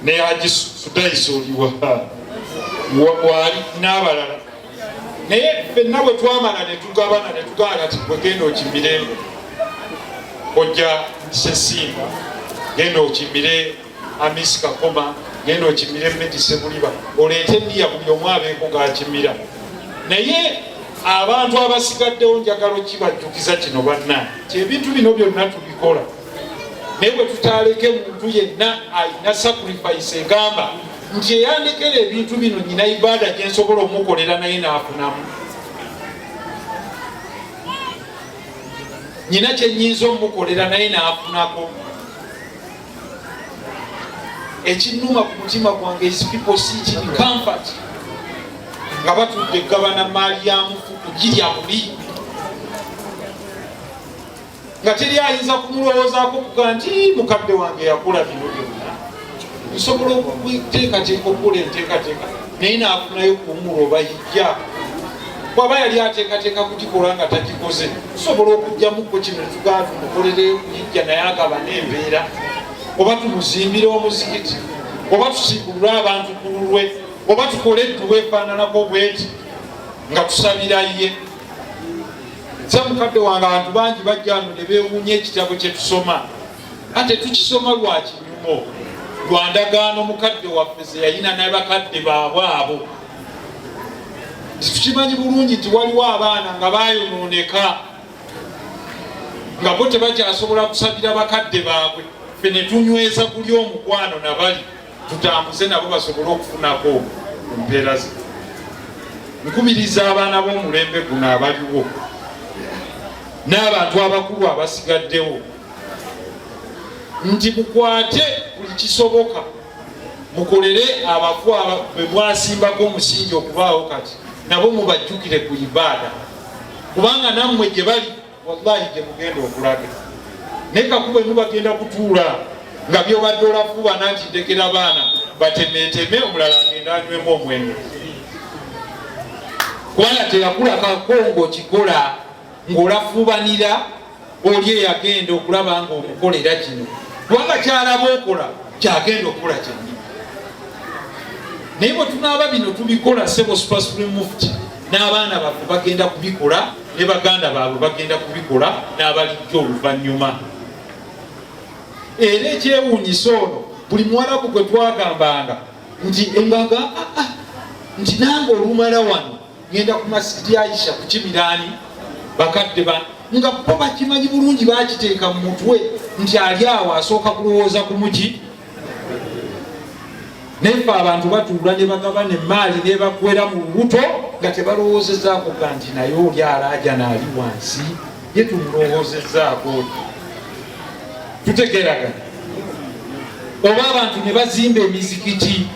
ne Haji Sutaisoliwa wali n'abalala naye ffenna bwe twamala ne tugabana ne tugala ati bwe genda okimire ojja Sesimba, genda okimire Amisi Kakoma, genda okimire Medi Sebuliba, oleete nniya buli omu abeeko gakimira. Naye abantu abasigaddewo njagala okibajjukiza kino bannange nti ebintu bino byonna tubikola naye bwe tutaaleke muntu yenna alina sacrifice egamba nti eyandekera ebintu bino nyina ibaada gyensobola omukolera naye naafunamu, nyina kyenyinza omukolera naye naafunako. Ekinnuma ku mutima gwange is people sitting in comfort nga batudde gavana Mulya kugirya buli nga teri ayinza kumulowoozaako kuga nti mukadde wange yakola bino byonna, nsobola okuteekateeka okukola enteekateeka naye naafunayo kumuloba yijja. Bw'aba yali ateekateeka kugikola nga tagikoze, tusobola okugjamuko kino tugaa tumukolere kuyijja naye agaba n'embeera, oba tumuzimbire omuzikiti, oba tusigulule abantu ku lulwe, oba tukole edduwa efaananako bweti nga tusabira ye. Nze mukadde wange abantu bangi bajja wano ne beewuunya ekitabo kye tusoma, ate tukisoma lwa kinyumo, lwa ndagaano mukadde waffe ze yalina n'abakadde baabwe abo. Tukimanyi bulungi nti waliwo abaana nga baayonooneka nga bo tebakyasobola kusabira bakadde baabwe, ffe ne tunyweza kuli omukwano nabali tutambuze nabo basobole okufunako mu mpeera ze. Nkubiriza abaana b'omulembe guno abaliwo n'abantu abakulu abasigaddewo nti mukwate buli kisoboka mukolere abafu bwe mwasimbako omusingi okubaawo kati nabo mubajjukire ku ibaada, kubanga nammwe gye bali wallahi gye mugenda okulaga. Naye kakube mubagenda kutuula nga byobadde olafuubana nti ndekera baana batemeeteme omulala agenda anywemu omwenge, kubanga teyakula kakongo okikola ng'olafuubanira oli eyagenda okulaba nga omukolera kino, kubanga kyalaba okola kyagenda okukola kyennyini. Naye bwe tunaaba bino tubikola Sebo Super Supreme Mufti n'abaana baffe bagenda kubikola, ne baganda baabwe bagenda kubikola n'abalijjo oluvannyuma. Era ekyewuunyisa ono buli Mwarabu gwe twagambanga nti engaga nti nange olumala wano ngenda ku Masjidi Aisha ku Kimiraani bakadde nga bo bakimanyi bulungi bakiteeka mu mutwe nti ali awo asooka kulowooza ku muki. Nefe abantu batuula ne bagabana Emaali ne bakwera mu lubuto nga tebalowoozezaako ga nti naye oli alaaja naali wansi ye tumulowoozezaako. Tutegeeragana oba abantu ne bazimba emizikiti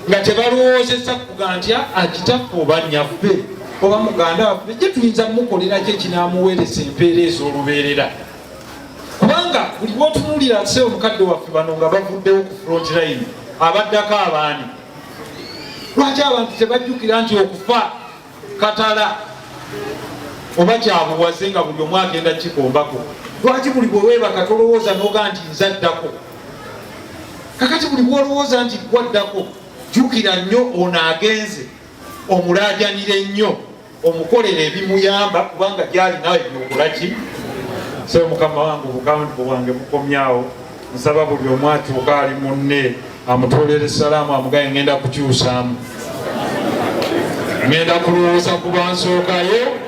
nga tebalowoozeza kuga nti akitaffe oba nnyaffe oba muganda waffe gye tuyinza mukolera kye kinaamuweereza empeera ez'olubeerera, kubanga buli bw'otunuulira se omukadde waffe bano nga bavuddewo ku front line abaddako abaani. Lwaki abantu tebajjukira nti okufa katala oba kyabuwaze nga buli omu agenda kikombako? Lwaki buli bwe weebaka tolowooza n'oga nti nzaddako? Kakati buli bw'olowooza nti gwaddako jjukira nnyo ono agenze omulaajanire nnyo omukolera ebimuyamba, kubanga gyali nawe byokolaki. So mukama wange obuganda bwange bukomyawo, nsaba buli omu atuuka ali munne amutoolere salaamu amugaye ngenda kukyusaamu, ngenda kulowooza ku bansookayo